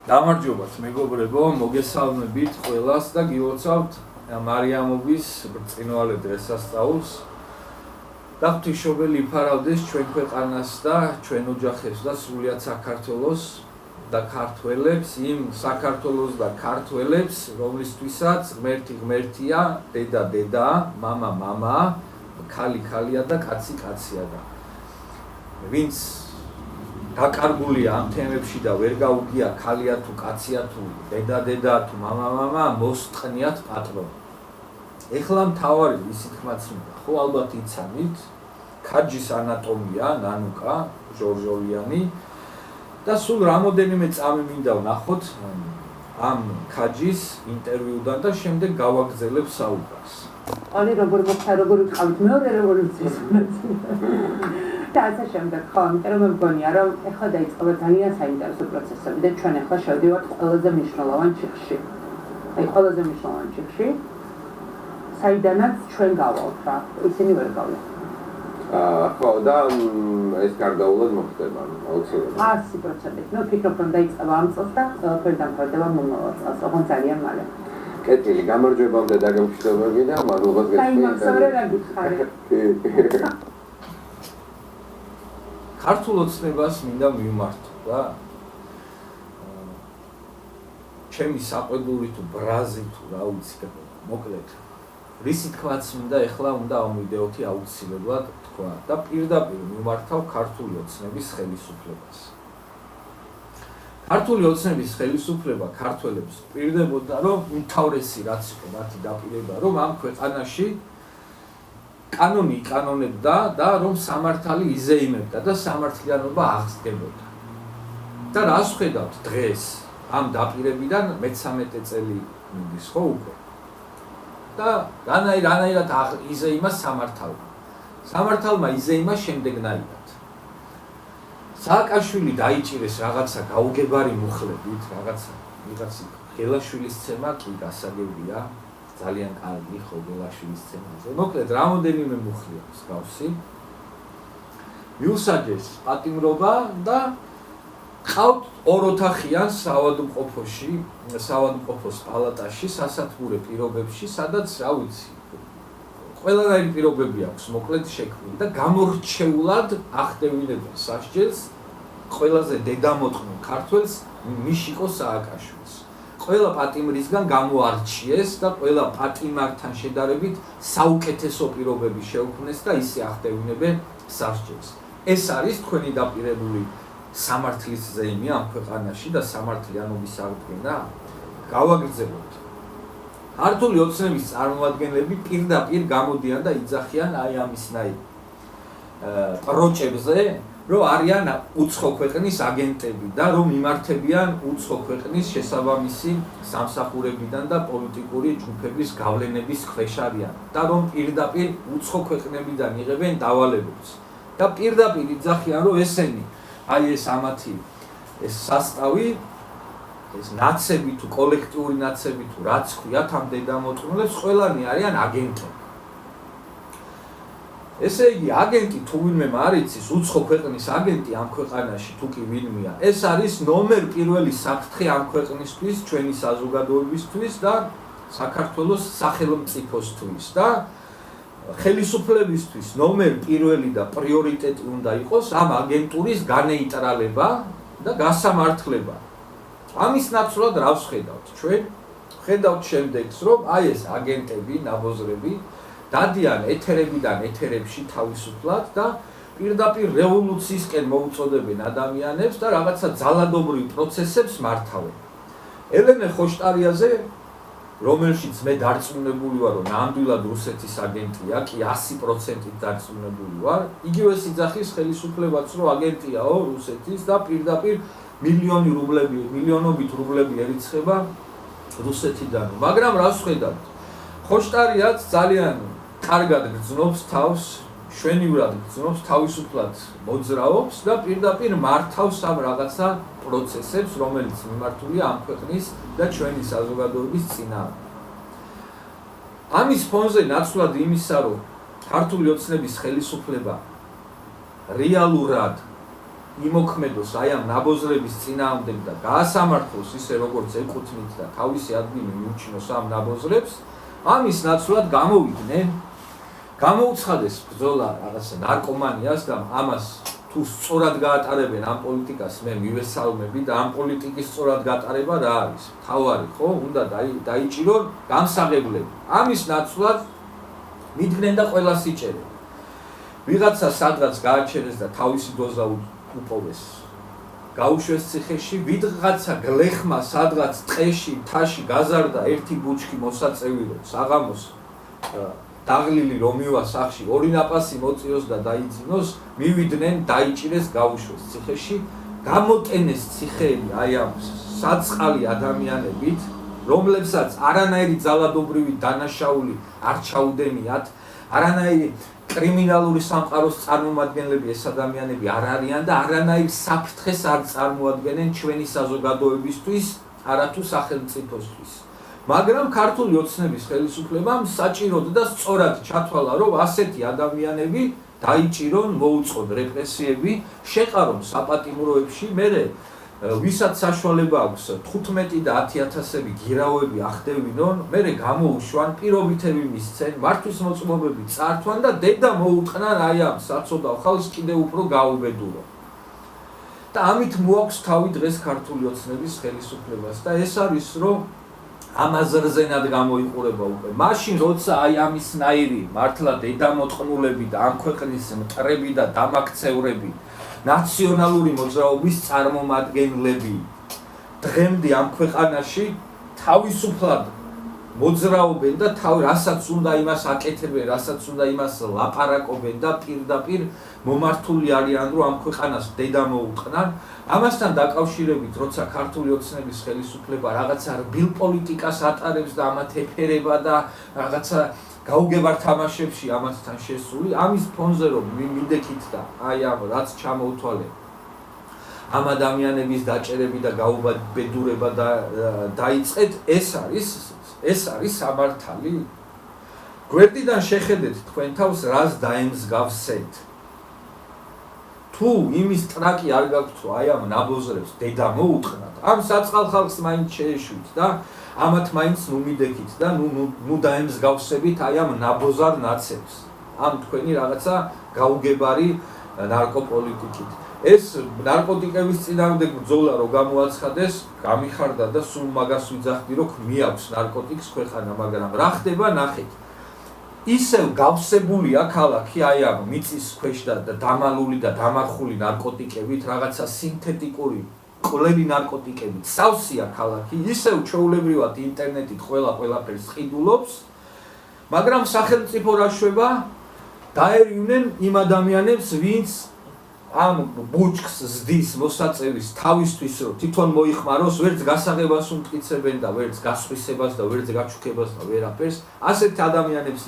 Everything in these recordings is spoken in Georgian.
გამარჯობათ მეგობრებო, მოგესალმებით ყველას და გილოცავთ მარიამობის ბრწყინვალე დღესასწაულს. და ღვთისმშობელი იფარავდეს ჩვენ ქვეყანას და ჩვენ ოჯახებს და სრულიად საქართველოს და ქართველებს, იმ საქართველოს და ქართველებს, რომლისთვისაც ღმერთია, დედა, მამა, ქალია და კაცია და ვინც დაკარგულია ამ თემებში და ვერ გაუგია ქალია თუ კაცია თუ დედა თუ მამა მოსტყნიათ პატრონი. ეხლა მთავარი ისი თქმაც უნდა, ხო ალბათ იცანით, ქაჯის ანატომია, ნანუკა ჟორჟოლიანი და სულ რამოდენიმე წამი მინდა ვნახოთ ამ ქაჯის ინტერვიუდან და შემდეგ გავაგრძელებ საუბარს. Ani როგორ მოხდა, როგორ ვიყავით, მეორე როგორ ვიცით. და ასე შემდეგ, ხო, იმიტომ რომ მგონია, რომ ეხლა დაიწყება ძალიან საინტერესო პროცესები და ჩვენ ეხლა შევდივართ ყველაზე მნიშვნელოვან ჩიხში. აი, ყველაზე მნიშვნელოვან ჩიხში, საიდანაც ჩვენ გავალთ რა, ისინი ვერ გავლენ. ხო, და ეს გარდაულად მოხდება, აუცილებლად. 100%. ნუ ფიქრობ, რომ დაიწყება ამ წელს და ყველაფერი დამთავრდება მომავალ წელს, ოღონდ ძალიან მალე. კეთილი, გამარჯვებამდე დაგემშვიდობები და მადლობა გესმით. საიმახსოვრე რა გითხარი. ქართულ ოცნებას მინდა მივმართო და ჩემი საყვედური თუ ბრაზი თუ რა ვიცი, მოკლედ რისი თქმაც მინდა ეხლა უნდა ამოვიდეოთი აუცილებლად თქვა და პირდაპირ მივმართავ ქართული ოცნების ხელისუფლებას. ქართული ოცნების ხელისუფლება ქართველებს პირდებოდა, რომ უმთავრესი რაც იყო მათი დაპირება, რომ ამ ქვეყანაში კანონი იკანონებდა და რომ სამართალი იზეიმებდა და სამართლიანობა აღსდებოდა. და რას ხედავთ დღეს ამ დაპირებიდან მე-13 წელი მიდის, ხო უკვე? და რანაირად იზეიმა სამართალმა. სამართალმა იზეიმა შემდეგნაირად. სააკაშვილი დაიჭირეს რაღაცა გაუგებარი მუხლებით, ვიღაცი გელაშვილის ცემა კი გასაგებია, ძალიან კარგი ხო გელაშვილის ცემაზე. მოკლედ რამოდენიმე მუხლი აქვს გავსი. მიუსაჯეს პატიმრობა და ყავთ ოროთახიან საავადმყოფოს პალატაში, სასათბურე პირობებში, სადაც რა ვიცი, ყველანაირი პირობები აქვს მოკლედ შექმნილი და გამორჩეულად ახდევინებენ სასჯელს ყველაზე დედამოწმულ ქართველს მიშიკო სააკაშვილს. ყველა პატიმრისგან გამოარჩიეს და ყველა პატიმართან შედარებით საუკეთესო პირობები შეუქმნეს და ისე ახდევინებენ სასჯელს. ეს არის თქვენი დაპირებული სამართლის ზეიმი ამ ქვეყანაში და სამართლიანობის აღდგენა. გავაგრძელებთ. ქართული ოცნების წარმომადგენლები პირდაპირ გამოდიან და იძახიან აი ამისნაირ პროჭებზე, რომ არიან უცხო ქვეყნის აგენტები და რომ იმართებიან უცხო ქვეყნის შესაბამისი სამსახურებიდან და პოლიტიკური ჯგუფების გავლენების ქვეშ არიან და რომ პირდაპირ უცხო ქვეყნებიდან იღებენ დავალებებს და პირდაპირ იძახიან, რომ ესენი აი ეს ამათი ეს სასტავი, ეს ნაცები თუ კოლექტიური ნაცები თუ რაც ქვიათ ამ დედამოწმულებს, ყველანი არიან აგენტები. ესე იგი, აგენტი თუ ვინმე მარიცის, უცხო ქვეყნის აგენტი ამ ქვეყანაში თუ კი ვინმეა, ეს არის ნომერ პირველი საფრთხე ამ ქვეყნისთვის, ჩვენი საზოგადოებისთვის და საქართველოს სახელმწიფოსთვის და ხელისუფლებისთვის ნომერ პირველი და პრიორიტეტი უნდა იყოს ამ აგენტურის განეიტრალება და გასამართლება. ამის ნაცვლად რავს ხედავთ ჩვენ? ხედავთ შემდეგს, რომ აი ეს აგენტები, ნაბოზრები დადიან ეთერებიდან ეთერებში თავისუფლად და პირდაპირ რევოლუციისკენ მოუწოდებენ ადამიანებს და რაღაცა ძალადობრივ პროცესებს მართავენ. ელენე ხოშტარიაზე, რომელშიც მე დარწმუნებული ვარ, რომ ნამდვილად რუსეთის აგენტია, კი 100%-ით დარწმუნებული ვარ, იგივეს იძახის ხელისუფლებაც, რომ აგენტიაო რუსეთის და პირდაპირ მილიონობით რუბლები ერიცხება რუსეთიდან. მაგრამ რას ხედავთ? ხოშტარიაც ძალიან კარგად გრძნობს თავს, შვენივრად გრძნობს, თავისუფლად მოძრაობს და პირდაპირ მართავს ამ რაღაცა პროცესებს, რომელიც მიმართულია ამ ქვეყნის და ჩვენი საზოგადოების წინააღმდეგ. ამის ფონზე ნაცვლად იმისა, რომ ქართული ოცნების ხელისუფლება რეალურად იმოქმედოს აი ამ ნაბოზრების წინააღმდეგ და გაასამართლოს ისე როგორც ეკუთვნით და თავისი ადგილი მიუჩინოს ამ ნაბოზრებს, ამის ნაცვლად გამოვიდნენ, გამოუცხადეს ბრძოლა რაღაცა ნარკომანიას და ამას თუ სწორად გაატარებენ ამ პოლიტიკას მე მივესალმები და ამ პოლიტიკის სწორად გატარება რა არის? თავარი ხო? უნდა დაიჭირონ გამსაღებლები. ამის ნაცვლად მიდგნენ და ყველას იჭერენ. ვიღაცა სადღაც გააჩერეს და თავისი დოზა უპოვეს. გაუშვეს ციხეში, ვიღაცა გლეხმა სადღაც ტყეში, მთაში გაზარდა ერთი ბუჩქი მოსაწევირო, საღამოს დაღლილი რომ მივა სახში, ორი ნაპასი მოწიოს და დაიძინოს, მივიდნენ, დაიჭირეს, გაუშვეს ციხეში, გამოტენეს ციხეები აი ამ საწყალი ადამიანებით, რომლებსაც არანაირი ძალადობრივი დანაშაული არ ჩაუდენიათ, არანაირი კრიმინალური სამყაროს წარმომადგენლები ეს ადამიანები არ არიან და არანაირ საფრთხეს არ წარმოადგენენ ჩვენი საზოგადოებისთვის, არათუ სახელმწიფოსთვის. მაგრამ ქართული ოცნების ხელისუფლებამ საჭიროდ და სწორად ჩათვალა, რომ ასეთი ადამიანები დაიჭირონ, მოუწყონ რეპრესიები, შეყარონ საპატიმროებში, მერე ვისაც საშუალება აქვს 15 და 10,000 გირავები ახდევინონ, მერე გამოუშვან, პირობითები მისცენ, მართვის მოწმობები წართვან და დედა მოუტყნან აი ამ საცოდავ ხალხს კიდევ უფრო გაუბედურონ. და ამით მოაქვს თავი დღეს ქართული ოცნების ხელისუფლებას და ეს არის, რომ ამაზრზენად გამოიყურება უკვე. მაშინ როცა აი ამისნაირი მართლა დედამოტყნულები და ამ ქვეყნის მტრები და დამაქცევრები ნაციონალური მოძრაობის წარმომადგენლები დღემდე ამ ქვეყანაში თავისუფლად მოძრაობენ და რასაც უნდა იმას აკეთებენ, რასაც უნდა იმას ლაპარაკობენ და პირდაპირ მომართული არიან, რომ ამ ქვეყანას დედა მოუტყნან. ამასთან დაკავშირებით, როცა ქართული ოცნების ხელისუფლება რაღაცა რბილ პოლიტიკას ატარებს და ამათ ეფერება და რაღაცა გაუგებარ თამაშებში ამასთან შესული, ამის ფონზე რომ მიდექით და აი ამ რაც ჩამოუთვალე ამ ადამიანების დაჭერები და გაუბედურება და დაიწყეთ, ეს არის სამართალი. გვერდიდან შეხედეთ თქვენ თავს, რას დაემსგავსეთ. თუ იმის ტრაკი არ გაქვთ, აი ამ ნაბოზრებს დედა მოუტყნათ, ამ საწყალ ხალხს მაინც შეეშვით და ამათ მაინც ნუ მიდექით და ნუ დაემსგავსებით აი ამ ნაბოზარ ნაცებს. ამ თქვენი რაღაცა გაუგებარი ნარკოპოლიტიკით. ეს ნარკოტიკების წინააღმდეგ ბრძოლა რო გამოაცხადეს, გამიხარდა და სულ მაგას ვიძახდი, რომ მიაქვს ნარკოტიკს ქვეყანა, მაგრამ რა ხდება ნახეთ. ისევ გავსებულია ქალაქი აი ამ მიწის ქვეშ და დამალული და დამარხული ნარკოტიკებით, რაღაცა სინთეტიკური ყველი ნარკოტიკებით სავსეა ქალაქი, ისევ ჩვეულებრივად ინტერნეტით ყველაფერს ყიდულობს, მაგრამ სახელმწიფო რა შვება დაერივნენ იმ ადამიანებს, ვინც ამ ბუჩქს ზდის მოსაწევის თავისთვის, რომ თვითონ მოიხმაროს, ვერც გასაღებას უმტკიცებენ და ვერც გასხვისებას და ვერც გაჩუქებას და ვერაფერს, ასეთ ადამიანებს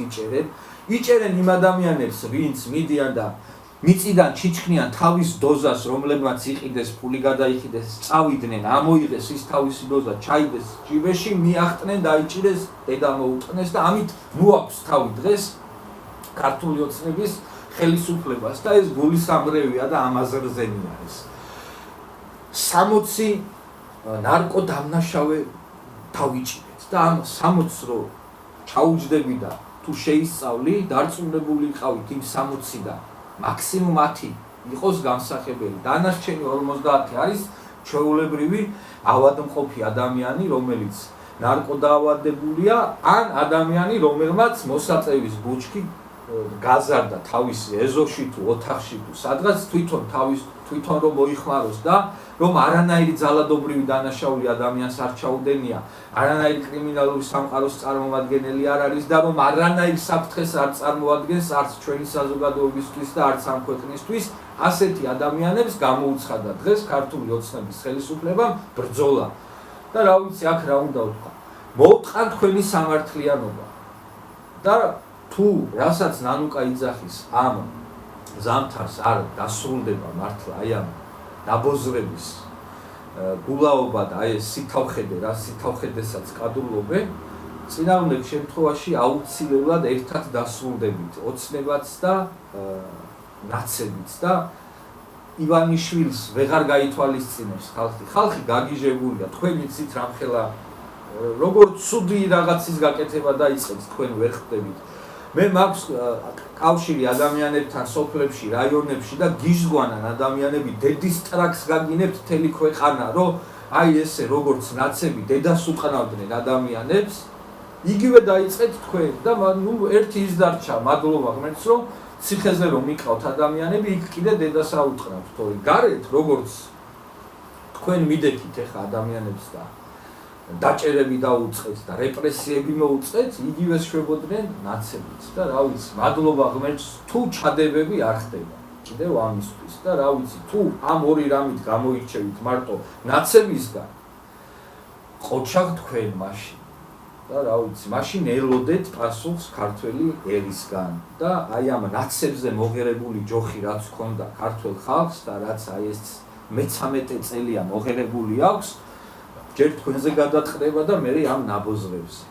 იჭერენ იმ ადამიანებს, ვინც მიდიან და მიწიდან ჩიჩქნიან თავის დოზას, რომლებმაც იყიდეს, ფული გადაიხიდეს, წავიდნენ, ამოიღეს ის თავისი დოზა, ჩაიდეს ჯიბეში, მიახტნენ, დაიჭირეს, დედა მოუტყნეს და ამით მოაქვს თავი დღეს ქართული ოცნების ხელისუფლებას და ეს გულისამრევია და ამაზრზენია ეს. 60 ნარკოდამნაშავე დავიჭირეთ და ამ 60-ს რო ჩაუჯდები და თუ შეისწავლი, დარწმუნებული იყავით იმ 60-დან მაქსიმუმ 10 იყოს გამსახებელი. დანარჩენი 50 არის ჩვეულებრივი ავადმყოფი ადამიანი, რომელიც ნარკოდაავადებულია, ან ადამიანი, რომელმაც მოსაწევის ბუჩქი გაზარდა თავისი ეზოში თუ ოთახში თუ სადღაც თვითონ რომ მოიხმაროს და რომ არანაირი ძალადობრივი დანაშაული ადამიანს არ ჩაუდენია, არანაირი კრიმინალური სამყაროს წარმომადგენელი არ არის და რომ არანაირ საფრთხეს არ წარმოადგენს არც ჩვენი საზოგადოებისთვის და არც ამ ქვეყნისთვის, ასეთი ადამიანებს გამოუცხადა დღეს ქართული ოცნების ხელისუფლებამ ბრძოლა. და რა ვიცი, აქ რა უნდა ვთქვა. მოუტყან თქვენი სამართლიანობა. და თუ რასაც ნანუკა იძახის ამ ზამთარს არ დასრულდება მართლა აი ამ ნაბოზრების გულაობა და აი ეს სითავხედე, რა სითავხედესაც კადრულობენ, წინააღმდეგ შემთხვევაში აუცილებლად ერთად დასრულდებით ოცნებაც და ნაცებიც და ივანიშვილს ვეღარ გაითვალისწინებს ხალხი. ხალხი გაგიჟებულია, თქვენ იცით რამხელა როგორ ცუდი რაღაცის გაკეთება დაიწყებს თქვენ ვერ ხდებით. მე მაქვს კავშირი ადამიანებთან სოფლებში, რაიონებში და გიჟგვანან ადამიანები დედის ტრაქს გაგინებთ მთელი ქვეყანა, რომ აი ესე როგორც ნაცები დედას უყნავდნენ ადამიანებს, იგივე დაიწყეთ თქვენ და ნუ ერთი ის დარჩა, მადლობა ღმერთს, რომ ციხეზე რომ მიყავთ ადამიანები, იქ კიდე დედას აუწყნავთ, თორე გარეთ როგორც თქვენ მიდექით ეხა ადამიანებს და დაჭერები დაუწყეთ და რეპრესიები მოუწყეთ, იგივე შვებოდნენ ნაცებიც და რა ვიცი, მადლობა ღმერთს, თუ ჩადებები არ ხდება კიდევ ამისთვის და რა ვიცი, თუ ამ ორი რამით გამოირჩევით მარტო ნაცებისგან, ყოჩაღ თქვენ მაშინ და რა ვიცი, მაშინ ელოდეთ პასუხს ქართველი ერისგან და აი ამ ნაცებზე მოღერებული ჯოხი რაც ქონდა ქართველ ხალხს და რაც აი ეს მე-13 წელია მოღერებული აქვს, ჯერ თქვენზე გადაწყდება და მე ამ ნაბოზრებზე.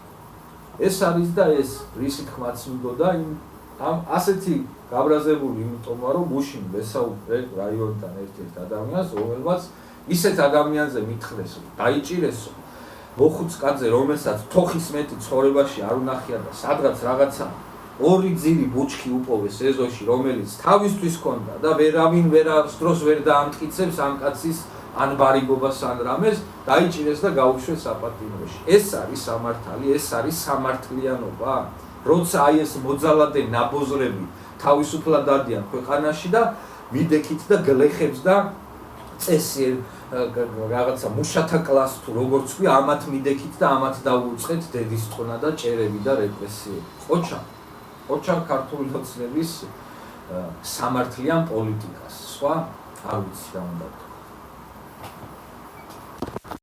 ეს არის და ეს რისი თქმაც მინდოდა ამ ასეთი გაბრაზებული იმიტომ რომ გუშინ ვესაუბრე რაიონიდან ერთ-ერთ ადამიანს, რომელმაც ისეთ ადამიანზე მითხრეს, დაიჭირესო მოხუც კაცზე, რომელსაც თოხის მეტი ცხოვრებაში არ უნახია და სადღაც რაღაცა ორი ძირი ბუჩქი უპოვეს ეზოში, რომელიც თავისთვის ქონდა და ვერავინ ვერავს დროს ვერ დაამტკიცებს ამ კაცის ან ბარიგობას ან რამეს, დაიჭირეს და გაუშვეს საპატიმროში. ეს არის სამართალი, ეს არის სამართლიანობა. როცა აი ეს მოძალადე ნაბოზრები თავისუფლად დადიან ქვეყანაში და მიდექით და გლეხებს და წესიერ რაღაცა მუშათა კლასს თუ როგორც ვი ამათ მიდექით და ამათ დაუწყეთ დედის ტყნა და ჭერები და რეპრესიები. ყოჩა ქართული ოცნების სამართლიან პოლიტიკას. სხვა არ ვიცი რა უნდა.